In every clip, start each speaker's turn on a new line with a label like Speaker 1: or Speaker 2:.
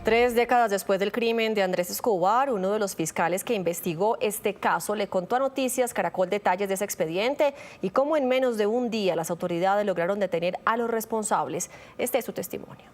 Speaker 1: 3 décadas después del crimen de Andrés Escobar, uno de los fiscales que investigó este caso le contó a Noticias Caracol detalles de ese expediente y cómo en menos de un día las autoridades lograron detener a los responsables. Este es su testimonio.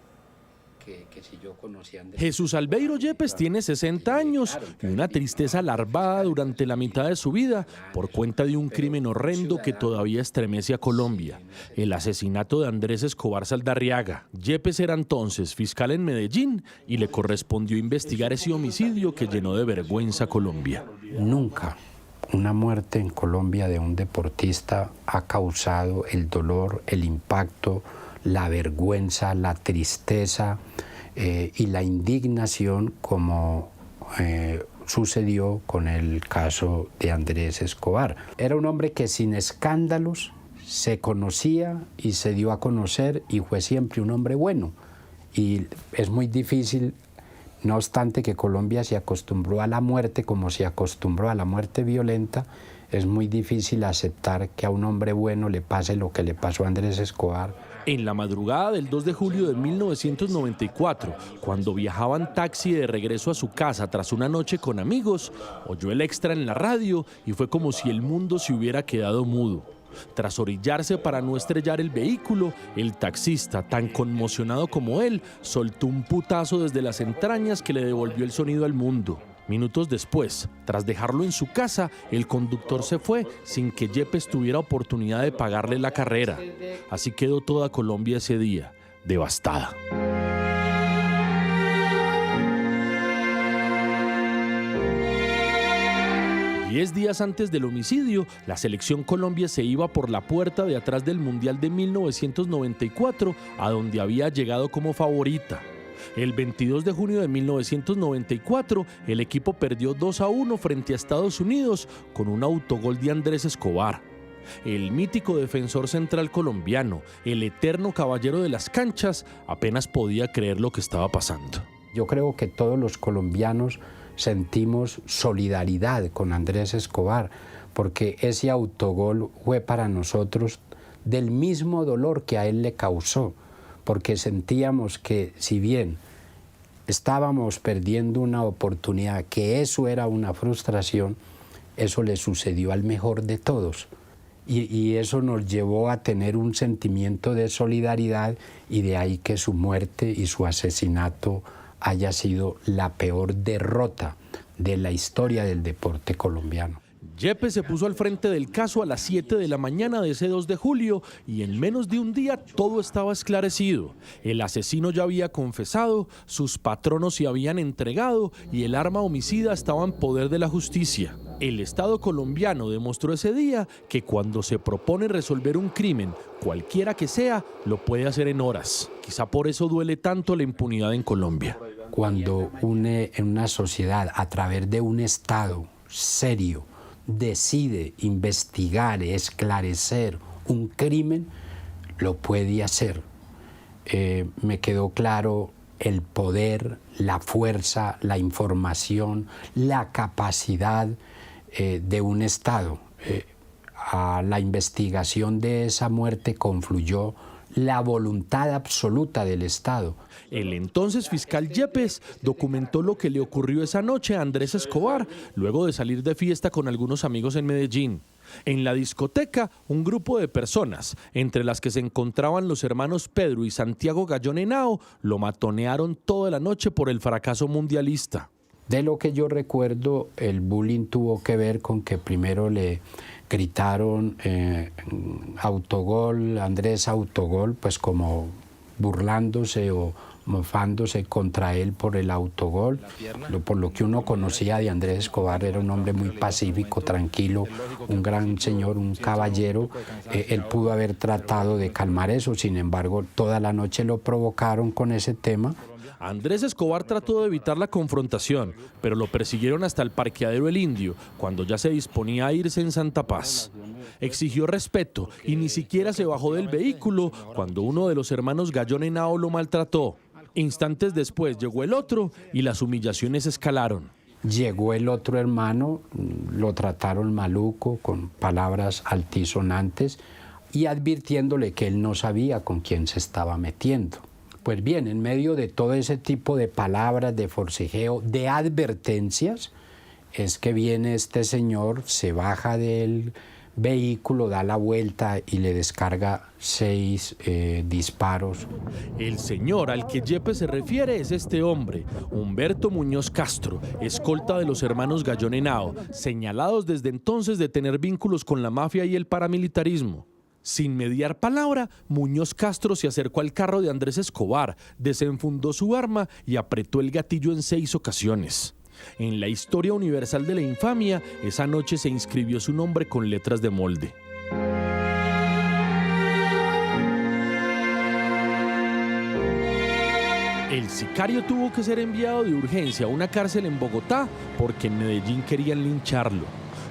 Speaker 2: Jesús Albeiro Yepes tiene 60 años y una tristeza larvada durante la mitad de su vida por cuenta de un crimen horrendo que todavía estremece a Colombia: el asesinato de Andrés Escobar Saldarriaga. Yepes era entonces fiscal en Medellín y le correspondió investigar ese homicidio que llenó de vergüenza a Colombia.
Speaker 3: Nunca una muerte en Colombia de un deportista ha causado el dolor, el impacto, la vergüenza, la tristeza y la indignación como sucedió con el caso de Andrés Escobar. Era un hombre que sin escándalos se conocía y se dio a conocer y fue siempre un hombre bueno. Y es muy difícil, no obstante que Colombia se acostumbró a la muerte como se acostumbró a la muerte violenta, es muy difícil aceptar que a un hombre bueno le pase lo que le pasó a Andrés Escobar.
Speaker 2: En la madrugada del 2 de julio de 1994, cuando viajaba en taxi de regreso a su casa tras una noche con amigos, oyó el extra en la radio y fue como si el mundo se hubiera quedado mudo. Tras orillarse para no estrellar el vehículo, el taxista, tan conmocionado como él, soltó un putazo desde las entrañas que le devolvió el sonido al mundo. Minutos después, tras dejarlo en su casa, el conductor se fue sin que Yepes tuviera oportunidad de pagarle la carrera. Así quedó toda Colombia ese día, devastada. Diez días antes del homicidio, la selección Colombia se iba por la puerta de atrás del Mundial de 1994, a donde había llegado como favorita. El 22 de junio de 1994, el equipo perdió 2-1 frente a Estados Unidos con un autogol de Andrés Escobar. El mítico defensor central colombiano, el eterno caballero de las canchas, apenas podía creer lo que estaba pasando.
Speaker 3: Yo creo que todos los colombianos sentimos solidaridad con Andrés Escobar, porque ese autogol fue para nosotros del mismo dolor que a él le causó, porque sentíamos que si bien estábamos perdiendo una oportunidad, que eso era una frustración, eso le sucedió al mejor de todos. Y eso nos llevó a tener un sentimiento de solidaridad, y de ahí que su muerte y su asesinato haya sido la peor derrota de la historia del deporte colombiano.
Speaker 2: Yepes se puso al frente del caso a las 7 de la mañana de ese 2 de julio y en menos de un día todo estaba esclarecido. El asesino ya había confesado, sus patronos se habían entregado y el arma homicida estaba en poder de la justicia. El Estado colombiano demostró ese día que cuando se propone resolver un crimen, cualquiera que sea, lo puede hacer en horas. Quizá por eso duele tanto la impunidad en Colombia.
Speaker 3: Cuando en una sociedad, a través de un Estado serio, decide investigar, esclarecer un crimen, lo puede hacer. Me quedó claro el poder, la fuerza, la información, la capacidad de un Estado. A la investigación de esa muerte confluyó la voluntad absoluta del Estado.
Speaker 2: El entonces fiscal Yepes documentó lo que le ocurrió esa noche a Andrés Escobar, luego de salir de fiesta con algunos amigos en Medellín. En la discoteca, un grupo de personas, entre las que se encontraban los hermanos Pedro y Santiago Gallón Henao, lo matonearon toda la noche por el fracaso mundialista.
Speaker 3: De lo que yo recuerdo, el bullying tuvo que ver con que primero le gritaron autogol, Andrés autogol, pues como burlándose o mofándose contra él por el autogol. Por lo que uno conocía de Andrés Escobar, era un hombre muy pacífico, tranquilo, un gran señor, un caballero. Él pudo haber tratado de calmar eso, sin embargo, toda la noche lo provocaron con ese tema.
Speaker 2: Andrés Escobar trató de evitar la confrontación, pero lo persiguieron hasta el parqueadero El Indio, cuando ya se disponía a irse en Santa Paz. Exigió respeto y ni siquiera se bajó del vehículo cuando uno de los hermanos Gallón Henao lo maltrató. Instantes después llegó el otro y las humillaciones escalaron.
Speaker 3: Llegó el otro hermano, lo trataron maluco, con palabras altisonantes y advirtiéndole que él no sabía con quién se estaba metiendo. Pues bien, en medio de todo ese tipo de palabras, de forcejeo, de advertencias, es que viene este señor, se baja del vehículo, da la vuelta y le descarga 6 disparos.
Speaker 2: El señor al que Yepes se refiere es este hombre, Humberto Muñoz Castro, escolta de los hermanos Gallón Henao, señalados desde entonces de tener vínculos con la mafia y el paramilitarismo. Sin mediar palabra, Muñoz Castro se acercó al carro de Andrés Escobar, desenfundó su arma y apretó el gatillo en 6 ocasiones. En la historia universal de la infamia, esa noche se inscribió su nombre con letras de molde. El sicario tuvo que ser enviado de urgencia a una cárcel en Bogotá porque en Medellín querían lincharlo.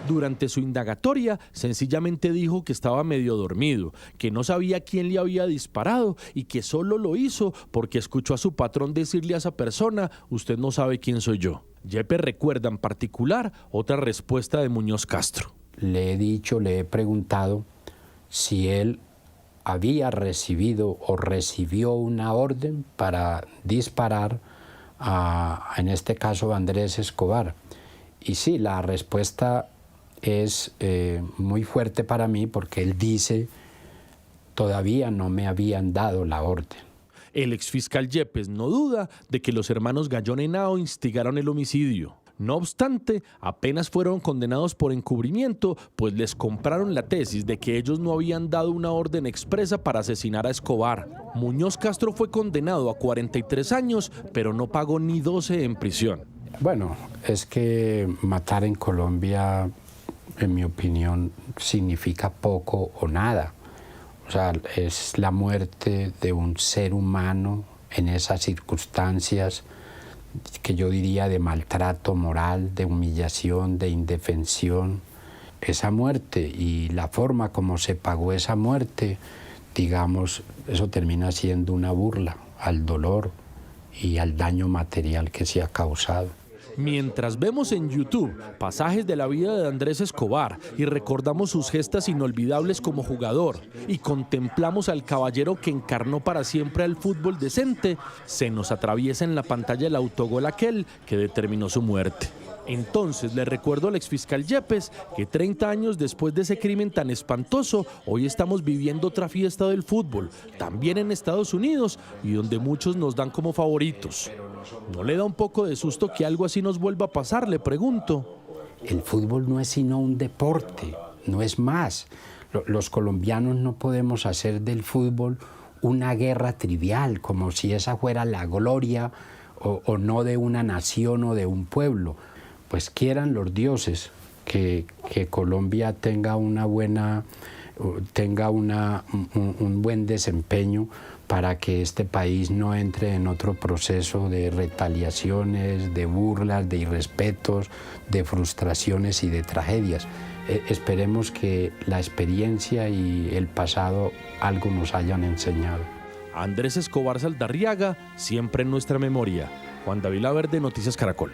Speaker 2: Durante su indagatoria, sencillamente dijo que estaba medio dormido, que no sabía quién le había disparado y que solo lo hizo porque escuchó a su patrón decirle a esa persona: usted no sabe quién soy yo. Yepes recuerda en particular otra respuesta de Muñoz Castro.
Speaker 3: Le he preguntado si él había recibido o recibió una orden para disparar en este caso, a Andrés Escobar. Y sí, la respuesta es muy fuerte para mí porque él dice: todavía no me habían dado la orden.
Speaker 2: El exfiscal Yepes no duda de que los hermanos Gallón Henao instigaron el homicidio. No obstante, apenas fueron condenados por encubrimiento, pues les compraron la tesis de que ellos no habían dado una orden expresa para asesinar a Escobar. Muñoz Castro fue condenado a 43 años, pero no pagó ni 12 en prisión.
Speaker 3: Bueno, es que matar en Colombia, en mi opinión, significa poco o nada. O sea, es la muerte de un ser humano en esas circunstancias que yo diría de maltrato moral, de humillación, de indefensión. Esa muerte y la forma como se pagó esa muerte, digamos, eso termina siendo una burla al dolor y al daño material que se ha causado.
Speaker 2: Mientras vemos en YouTube pasajes de la vida de Andrés Escobar y recordamos sus gestas inolvidables como jugador y contemplamos al caballero que encarnó para siempre al fútbol decente, se nos atraviesa en la pantalla el autogol aquel que determinó su muerte. Entonces le recuerdo al exfiscal Yepes que 30 años después de ese crimen tan espantoso, hoy estamos viviendo otra fiesta del fútbol, también en Estados Unidos y donde muchos nos dan como favoritos. ¿No le da un poco de susto que algo así nos vuelva a pasar?, le pregunto.
Speaker 3: El fútbol no es sino un deporte, no es más. Los colombianos no podemos hacer del fútbol una guerra trivial, como si esa fuera la gloria o no de una nación o de un pueblo. Pues quieran los dioses que Colombia tenga un buen desempeño para que este país no entre en otro proceso de retaliaciones, de burlas, de irrespetos, de frustraciones y de tragedias. Esperemos que la experiencia y el pasado algo nos hayan enseñado.
Speaker 2: Andrés Escobar Saldarriaga, siempre en nuestra memoria. Juan David Laverde, Noticias Caracol.